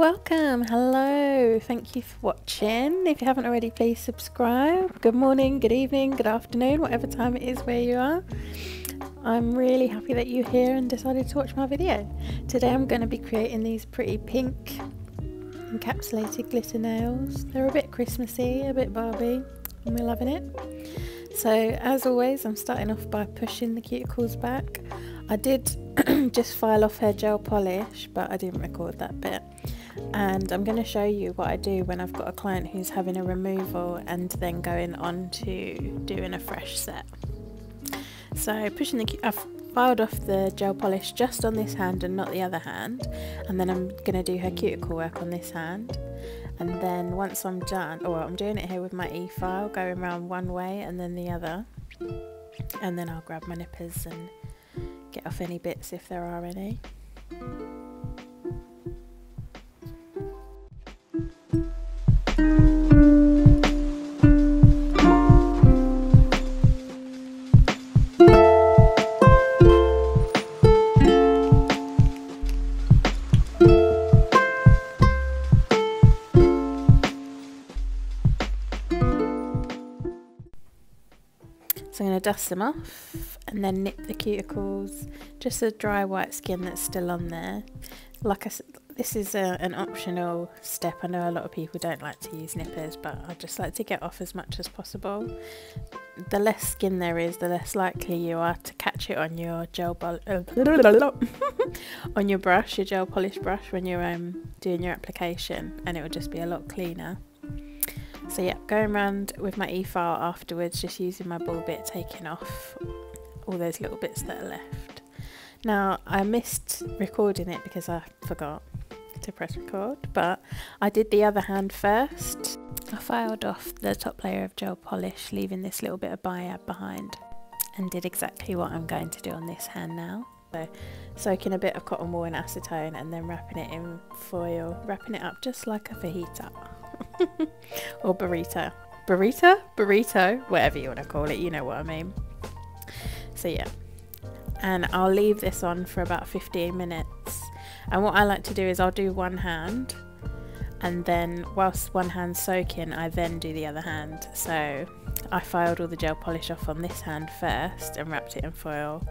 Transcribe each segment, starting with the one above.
Welcome, hello, thank you for watching. If you haven't already, please subscribe. Good morning, good evening, good afternoon, whatever time it is where you are. I'm really happy that you're here and decided to watch my video. Today I'm going to be creating these pretty pink encapsulated glitter nails. They're a bit Christmassy, a bit Barbie, and we're loving it. So as always, I'm starting off by pushing the cuticles back. I did just file off her gel polish, but I didn't record that bit. And I'm going to show you what I do when I've got a client who's having a removal and then going on to doing a fresh set. So I've filed off the gel polish just on this hand and not the other hand, and then I'm going to do her cuticle work on this hand. And then once I'm done, I'm doing it here with my e-file, going around one way and then the other, and then I'll grab my nippers and get off any bits if there are any. So I'm going to dust them off and then nip the cuticles, just the dry white skin that's still on there. Like I said, this is an optional step. I know a lot of people don't like to use nippers, but I just like to get off as much as possible. The less skin there is, the less likely you are to catch it on your on your brush, your gel polish brush, when you're doing your application, and it will just be a lot cleaner. So yeah, going around with my e-file afterwards, just using my ball bit, taking off all those little bits that are left. Now, I missed recording it because I forgot to press record, but I did the other hand first. I filed off the top layer of gel polish, leaving this little bit of Biab behind, and did exactly what I'm going to do on this hand now. So soaking a bit of cotton wool in acetone and then wrapping it in foil, wrapping it up just like a fajita. Or burrito, whatever you want to call it, you know what I mean. So yeah, and I'll leave this on for about 15 minutes. And what I like to do is I'll do one hand, and then whilst one hand's soaking, I then do the other hand. So I filed all the gel polish off on this hand first and wrapped it in foil,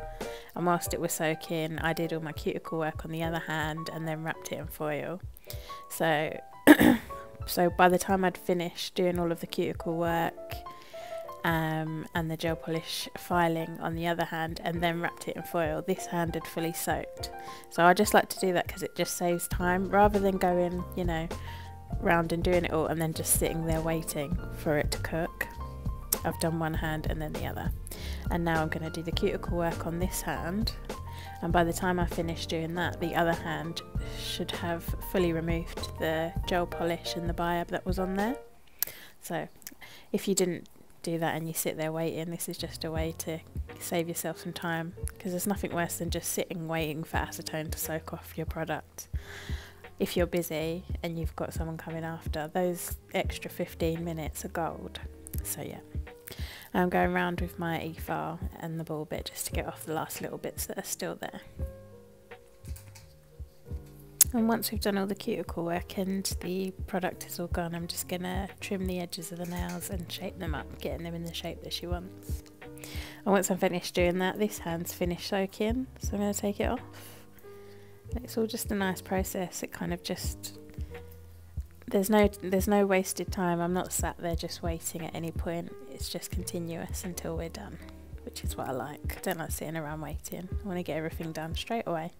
and whilst it was soaking, I did all my cuticle work on the other hand and then wrapped it in foil. So by the time I'd finished doing all of the cuticle work and the gel polish filing on the other hand and then wrapped it in foil, this hand had fully soaked. So I just like to do that because it just saves time, rather than going, you know, round and doing it all and then just sitting there waiting for it to cook. I've done one hand and then the other. And now I'm going to do the cuticle work on this hand. And by the time I finish doing that, the other hand should have fully removed the gel polish and the Biab that was on there. So if you didn't do that and you sit there waiting, this is just a way to save yourself some time, because there's nothing worse than just sitting waiting for acetone to soak off your product. If you're busy and you've got someone coming after, those extra 15 minutes are gold. So yeah. I'm going around with my e-file and the ball bit just to get off the last little bits that are still there. And once we've done all the cuticle work and the product is all gone, I'm just going to trim the edges of the nails and shape them up, getting them in the shape that she wants. And once I'm finished doing that, this hand's finished soaking, so I'm going to take it off. It's all just a nice process. It kind of just... There's no wasted time. I'm not sat there just waiting at any point. It's just continuous until we're done, which is what I like. I don't like sitting around waiting. I want to get everything done straight away.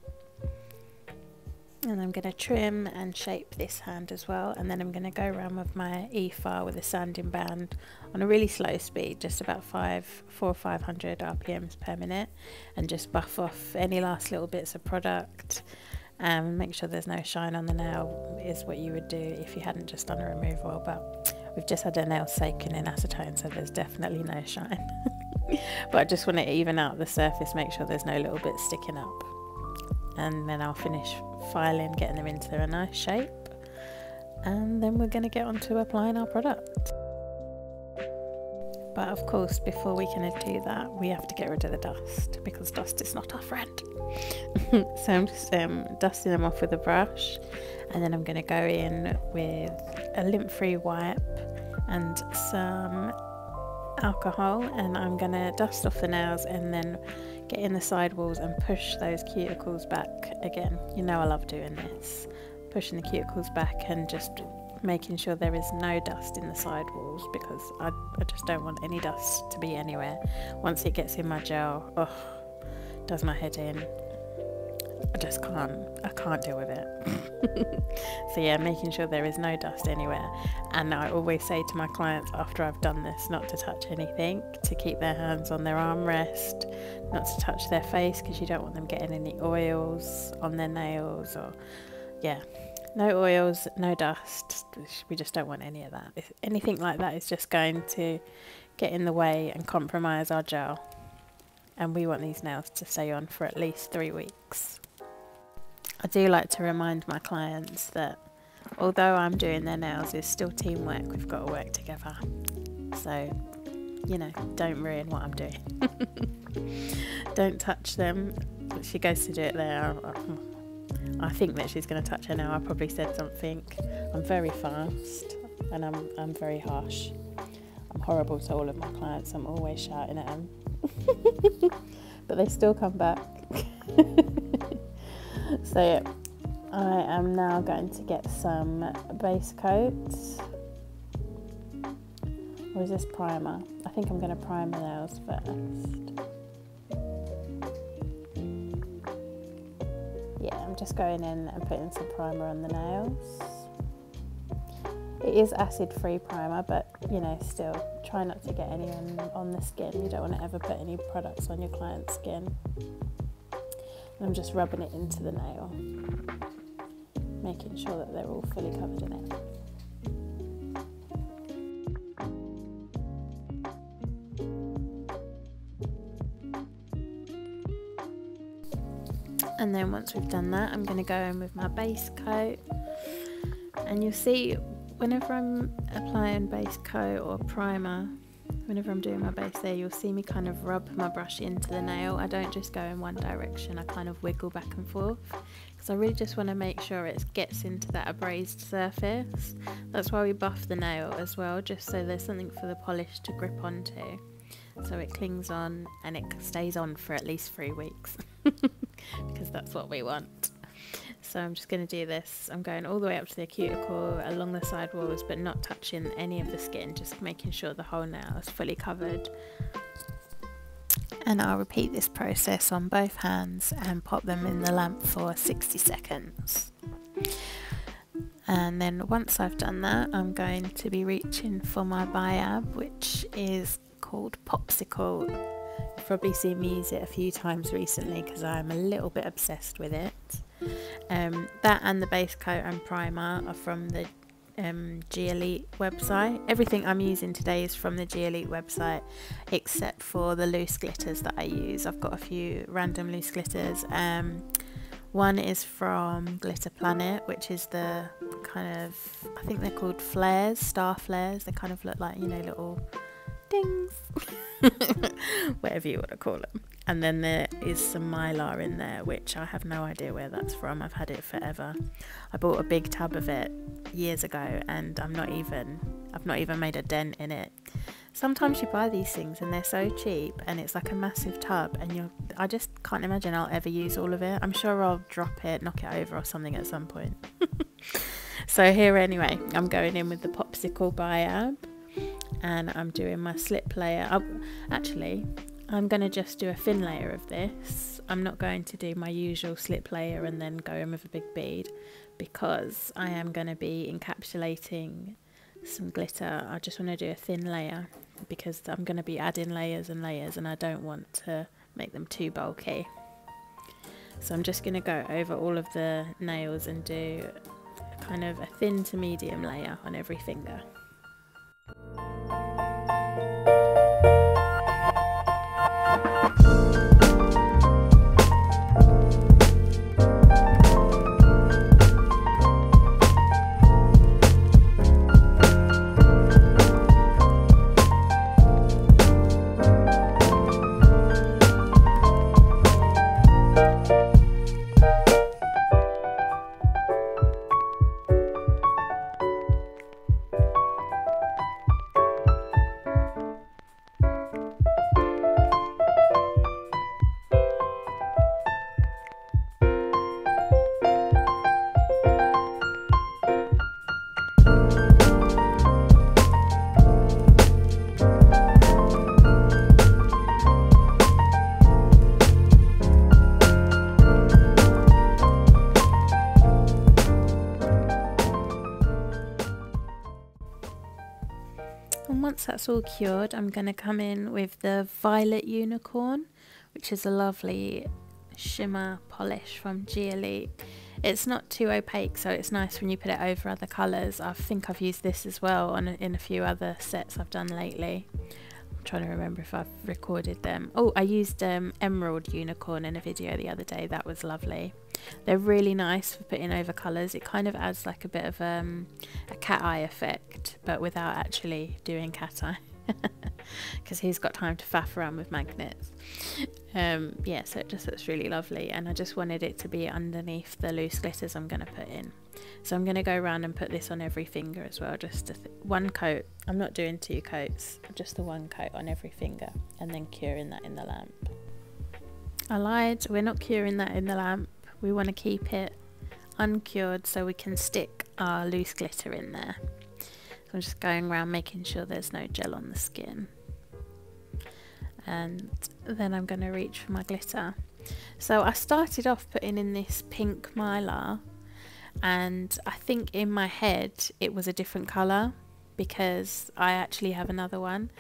And I'm going to trim and shape this hand as well, and then I'm going to go around with my e-file with a sanding band on a really slow speed, just about 400 or 500 RPMs per minute, and just buff off any last little bits of product. Make sure there's no shine on the nail is what you would do if you hadn't just done a removal, but we've just had our nails soaking in acetone, so there's definitely no shine. But I just want to even out the surface, make sure there's no little bits sticking up, and then I'll finish filing, getting them into a nice shape, and then we're going to get on to applying our product. But of course, before we can do that, we have to get rid of the dust, because dust is not our friend. So I'm just dusting them off with a brush, and then I'm going to go in with a lint-free wipe and some alcohol, and I'm going to dust off the nails and then get in the sidewalls and push those cuticles back again. You know I love doing this, pushing the cuticles back and just making sure there is no dust in the sidewalls, because I just don't want any dust to be anywhere. Once it gets in my gel, does my head in. I can't deal with it. So yeah, making sure there is no dust anywhere. And I always say to my clients after I've done this not to touch anything, to keep their hands on their armrest, not to touch their face, because you don't want them getting any oils on their nails, or yeah, no oils, no dust. We just don't want any of that. If anything like that is just going to get in the way and compromise our gel, and we want these nails to stay on for at least 3 weeks. I do like to remind my clients that although I'm doing their nails, it's still teamwork. We've got to work together. So, you know, don't ruin what I'm doing. Don't touch them. She goes to do it there. I think that she's going to touch her now. I probably said something. I'm very fast, and I'm very harsh. I'm horrible to all of my clients. I'm always shouting at them. But they still come back. So yeah, I am now going to get some base coat. Or is this primer? I think I'm going to prime the nails first. Yeah, I'm just going in and putting some primer on the nails. It is acid-free primer, but you know, still try not to get any on the skin. You don't want to ever put any products on your client's skin. And I'm just rubbing it into the nail, making sure that they're all fully covered in it. And then once we've done that, I'm going to go in with my base coat. And you'll see whenever I'm applying base coat or primer, whenever I'm doing my base there, you'll see me kind of rub my brush into the nail. I don't just go in one direction, I kind of wiggle back and forth, because I really just want to make sure it gets into that abrased surface. That's why we buff the nail as well, just so there's something for the polish to grip onto, so it clings on and it stays on for at least 3 weeks. Because that's what we want. So I'm just going to do this. I'm going all the way up to the cuticle, along the side walls, but not touching any of the skin, just making sure the whole nail is fully covered. And I'll repeat this process on both hands and pop them in the lamp for 60 seconds. And then once I've done that, I'm going to be reaching for my Biab, which is called Popsicle. You've probably seen me use it a few times recently because I'm a little bit obsessed with it. That and the base coat and primer are from the G Elite website. Everything I'm using today is from the G Elite website, except for the loose glitters that I use. I've got a few random loose glitters. One is from Glitter Planet, which is the kind of, I think they're called flares, star flares. They kind of look like, you know, little dings, whatever you want to call them. And then there is some Mylar in there, which I have no idea where that's from. I've had it forever. I bought a big tub of it years ago, and I've not even made a dent in it. Sometimes you buy these things and they're so cheap, and it's like a massive tub, and I just can't imagine I'll ever use all of it. I'm sure I'll drop it, knock it over or something at some point. So here anyway, I'm going in with the Popsicle Biab, and I'm doing my slip layer. I'm going to just do a thin layer of this. I'm not going to do my usual slip layer and then go in with a big bead, because I am going to be encapsulating some glitter. I just want to do a thin layer because I'm going to be adding layers and layers, and I don't want to make them too bulky. So I'm just going to go over all of the nails and do kind of a thin to medium layer on every finger. that's all cured, I'm going to come in with the Violet Unicorn, which is a lovely shimmer polish from Elite. It's not too opaque, so it's nice when you put it over other colours. I think I've used this as well in a few other sets I've done lately. I'm trying to remember if I've recorded them. Oh, I used Emerald Unicorn in a video the other day. That was lovely. They're really nice for putting over colours. It kind of adds like a bit of a cat eye effect, but without actually doing cat eye. Because he's got time to faff around with magnets. Yeah, so it just looks really lovely, and I just wanted it to be underneath the loose glitters I'm going to put in. So I'm going to go around and put this on every finger as well, just one coat. I'm not doing 2 coats, just the 1 coat on every finger, and then curing that in the lamp. I lied, we're not curing that in the lamp. We want to keep it uncured so we can stick our loose glitter in there. So I'm just going around making sure there's no gel on the skin. And then I'm going to reach for my glitter. So I started off putting in this pink mylar, and I think in my head it was a different colour because I actually have another one.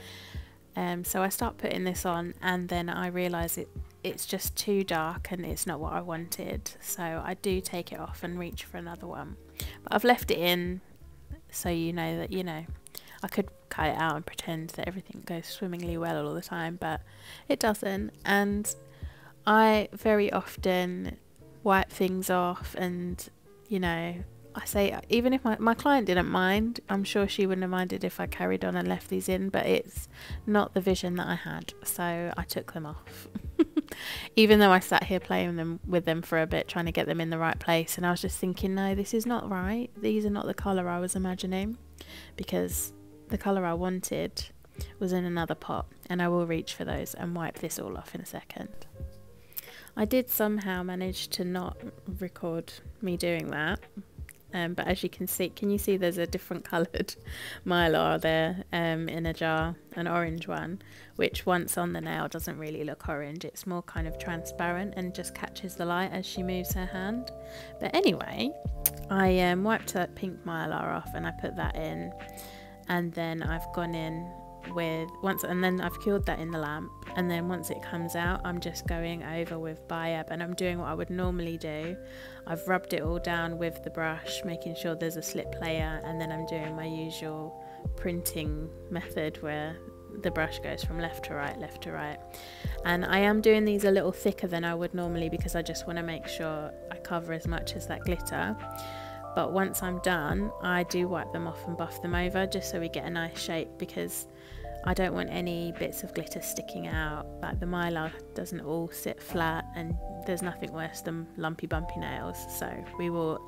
So I start putting this on, and then I realise it's just too dark and it's not what I wanted. So I do take it off and reach for another one. But I've left it in so you know that, you know, I could cut it out and pretend that everything goes swimmingly well all the time, but it doesn't. And I very often wipe things off, and you know, I say, even if my client didn't mind, I'm sure she wouldn't have minded if I carried on and left these in, but it's not the vision that I had, so I took them off. Even though I sat here playing with them for a bit, trying to get them in the right place, and I was just thinking, no, this is not right. These are not the colour I was imagining, because the colour I wanted was in another pot, and I will reach for those and wipe this all off in a second. I did somehow manage to not record me doing that, but as you can see, there's a different coloured mylar there in a jar, an orange one, which once on the nail doesn't really look orange. It's more kind of transparent and just catches the light as she moves her hand. But anyway, I wiped that pink mylar off and I put that in, and then I've gone in with and then I've cured that in the lamp, and then once it comes out, I'm just going over with Biab, and I'm doing what I would normally do. I've rubbed it all down with the brush, making sure there's a slip layer, and then I'm doing my usual printing method where the brush goes from left to right, and I am doing these a little thicker than I would normally because I just want to make sure I cover as much as that glitter. But once I'm done, I do wipe them off and buff them over just so we get a nice shape, because I don't want any bits of glitter sticking out. Like the mylar doesn't all sit flat, and there's nothing worse than lumpy bumpy nails, so we will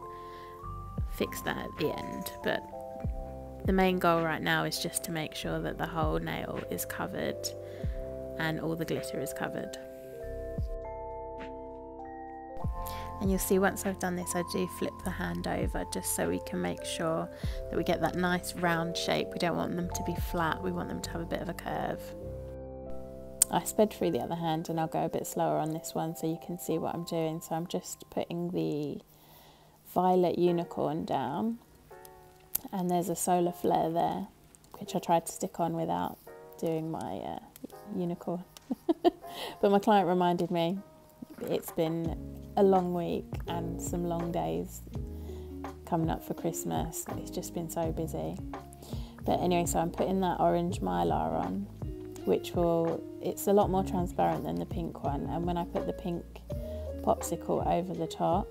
fix that at the end. But the main goal right now is just to make sure that the whole nail is covered and all the glitter is covered. And you'll see once I've done this, I do flip the hand over just so we can make sure that we get that nice round shape. We don't want them to be flat, we want them to have a bit of a curve. I sped through the other hand, and I'll go a bit slower on this one so you can see what I'm doing. So I'm just putting the Violet Unicorn down, and there's a solar flare there, which I tried to stick on without doing my unicorn. But my client reminded me, it's been a long week and some long days coming up for Christmas. It's just been so busy. But anyway, so I'm putting that orange mylar on, which it's a lot more transparent than the pink one, and when I put the pink popsicle over the top,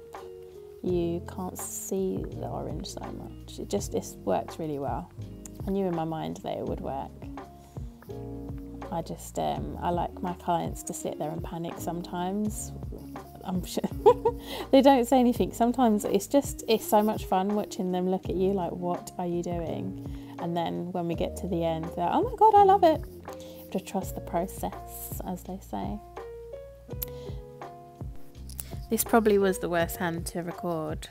you can't see the orange so much. It works really well. I knew in my mind that it would work. I like my clients to sit there and panic sometimes. I'm sure they don't say anything. Sometimes it's so much fun watching them look at you like, what are you doing? And then when we get to the end, they're, oh my God, I love it. You have to trust the process, as they say. This probably was the worst hand to record.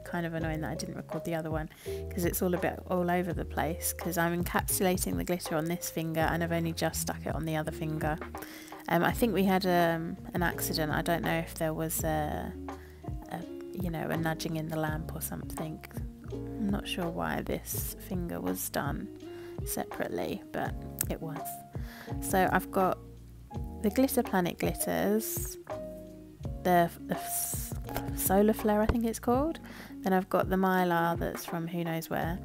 Kind of annoying that I didn't record the other one, because it's all a bit all over the place, because I'm encapsulating the glitter on this finger and I've only just stuck it on the other finger. I think we had an accident. I don't know if there was a nudging in the lamp or something. I'm not sure why this finger was done. separately, but it was. So I've got the Glitter Planet glitters, the Solar Flare I think it's called, then I've got the Mylar that's from who knows where,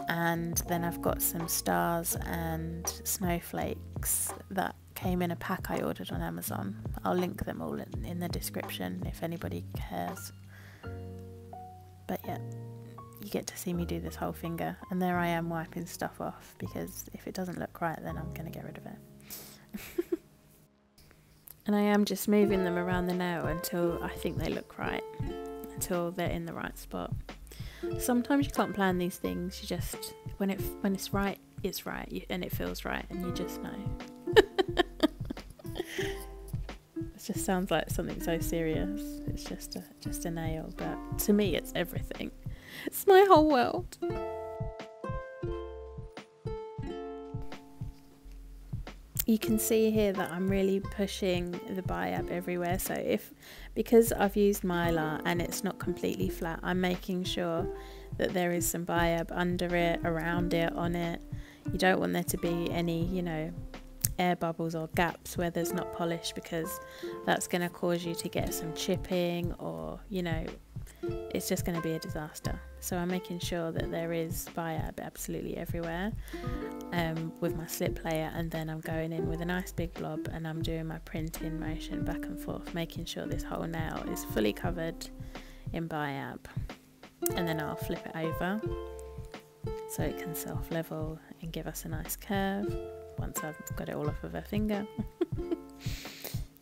and then I've got some stars and snowflakes that came in a pack I ordered on Amazon. I'll link them all in the description if anybody cares. But yeah, you get to see me do this whole finger, and there I am wiping stuff off, because if it doesn't look right then I'm going to get rid of it. And I am just moving them around the nail until I think they look right, until they're in the right spot. Sometimes you can't plan these things, you just, when it's right, it's right, and it feels right, and you just know. It just sounds like something so serious. It's just a nail, but to me it's everything. It's my whole world. You can see here that I'm really pushing the Biab everywhere, so because I've used Mylar and it's not completely flat, I'm making sure that there is some Biab under it, around it, on it. You don't want there to be any, you know, air bubbles or gaps where there's not polish, because that's going to cause you to get some chipping, or, you know, it's just going to be a disaster. So I'm making sure that there is Biab absolutely everywhere with my slip layer, and then I'm going in with a nice big blob and I'm doing my printing motion back and forth, making sure this whole nail is fully covered in Biab, and then I'll flip it over so it can self-level and give us a nice curve once I've got it all off of her finger.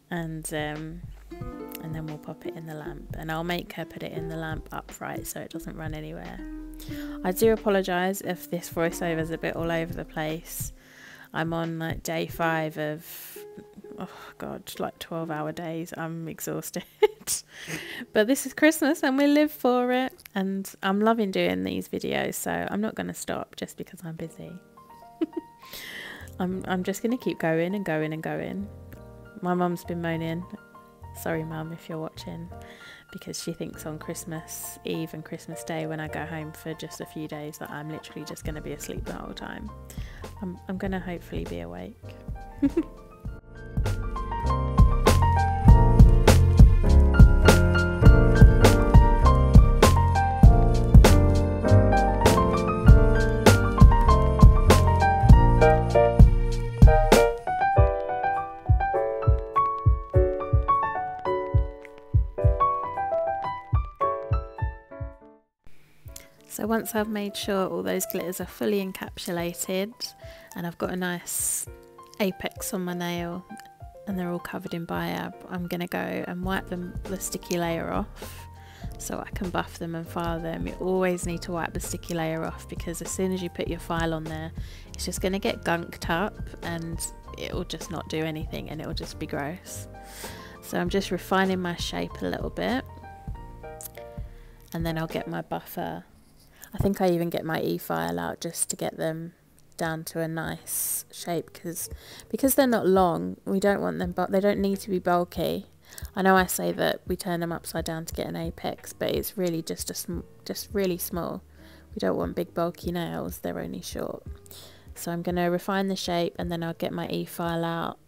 And then we'll pop it in the lamp, and I'll make her put it in the lamp upright so it doesn't run anywhere. I do apologise if this voiceover is a bit all over the place. I'm on like day 5 of, oh god, like 12-hour days. I'm exhausted. But this is Christmas and we live for it, and I'm loving doing these videos, so I'm not going to stop just because I'm busy. I'm just going to keep going and going and going. My mum's been moaning. Sorry mum if you're watching, because she thinks on Christmas Eve and Christmas Day when I go home for just a few days that I'm literally just going to be asleep the whole time. I'm going to hopefully be awake. So once I've made sure all those glitters are fully encapsulated and I've got a nice apex on my nail and they're all covered in Biab, I'm going to go and wipe the sticky layer off so I can buff them and file them. You always need to wipe the sticky layer off, because as soon as you put your file on there, it's just going to get gunked up and it will just not do anything and it will just be gross. So I'm just refining my shape a little bit, and then I'll get my buffer. I think I even get my e-file out just to get them down to a nice shape, because they're not long, we don't want them, but they don't need to be bulky. I know I say that we turn them upside down to get an apex, but it's really just really small. We don't want big bulky nails, they're only short. So I'm going to refine the shape, and then I'll get my e-file out,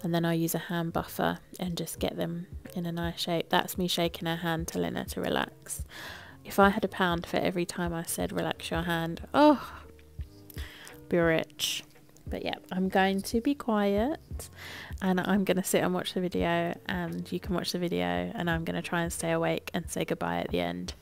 and then I'll use a hand buffer and just get them in a nice shape. That's me shaking her hand, telling her to relax. If I had £1 for every time I said relax your hand, oh, be rich. But yeah, I'm going to be quiet and I'm going to sit and watch the video, and you can watch the video, and I'm going to try and stay awake and say goodbye at the end.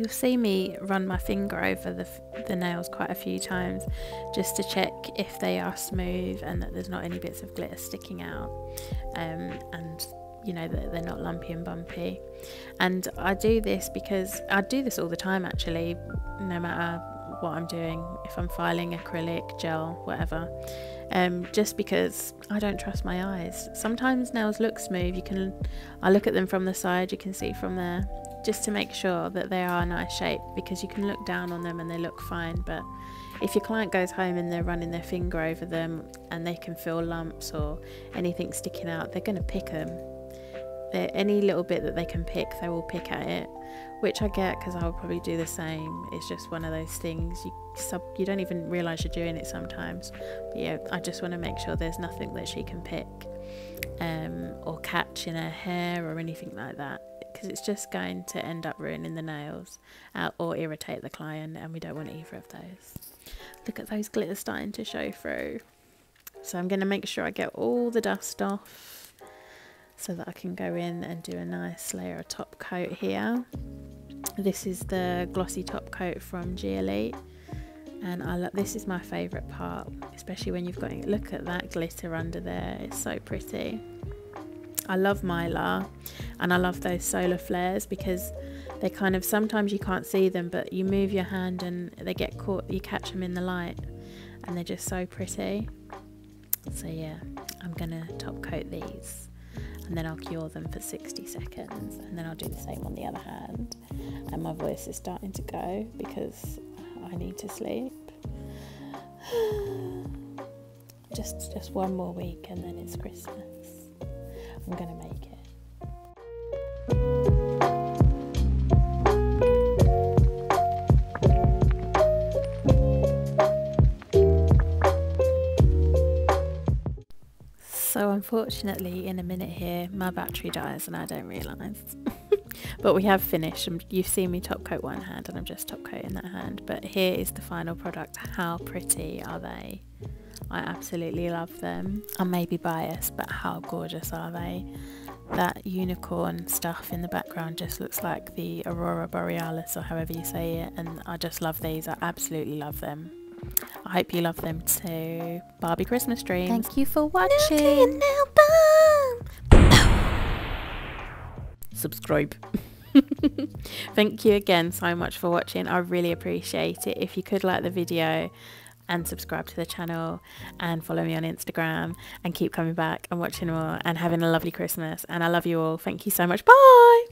you'll see me run my finger over the nails quite a few times just to check if they are smooth and that there's not any bits of glitter sticking out, and you know that they're not lumpy and bumpy. And I do this because I do this all the time actually, no matter what I'm doing, if I'm filing acrylic, gel, whatever, just because I don't trust my eyes. Sometimes nails look smooth, I look at them from the side, you can see from there, just to make sure that they are a nice shape, because you can look down on them and they look fine, but if your client goes home and they're running their finger over them and they can feel lumps or anything sticking out, they're going to pick them. Any little bit that they can pick, they will pick at it, which I get because I would probably do the same. It's just one of those things, you don't even realise you're doing it sometimes. But yeah, I just want to make sure there's nothing that she can pick or catch in her hair or anything like that, because it's just going to end up ruining the nails or irritate the client, and we don't want either of those. Look at those glitters starting to show through. So I'm going to make sure I get all the dust off so that I can go in and do a nice layer of top coat here. This is the glossy top coat from G Elite, and this is my favourite part, especially when you've got, look at that glitter under there, it's so pretty. I love Mylar, and I love those solar flares because they kind of, sometimes you can't see them, but you move your hand and they get caught, you catch them in the light, and they're just so pretty. So yeah, I'm gonna top coat these, and then I'll cure them for 60 seconds, and then I'll do the same on the other hand. And my voice is starting to go because I need to sleep. Just one more week and then it's Christmas. I'm gonna make it. So unfortunately, in a minute here, my battery dies and I don't realise. But we have finished. You've seen me top coat one hand and I'm just top coating that hand. But here is the final product. How pretty are they? I absolutely love them. I may be biased, but how gorgeous are they? That unicorn stuff in the background just looks like the Aurora Borealis, or however you say it, and I just love these. I absolutely love them. I hope you love them too. Barbie Christmas dreams. Thank you for watching. Subscribe. Thank you again so much for watching. I really appreciate it. If you could like the video and subscribe to the channel and follow me on Instagram and keep coming back and watching more and having a lovely Christmas, and I love you all. Thank you so much. Bye.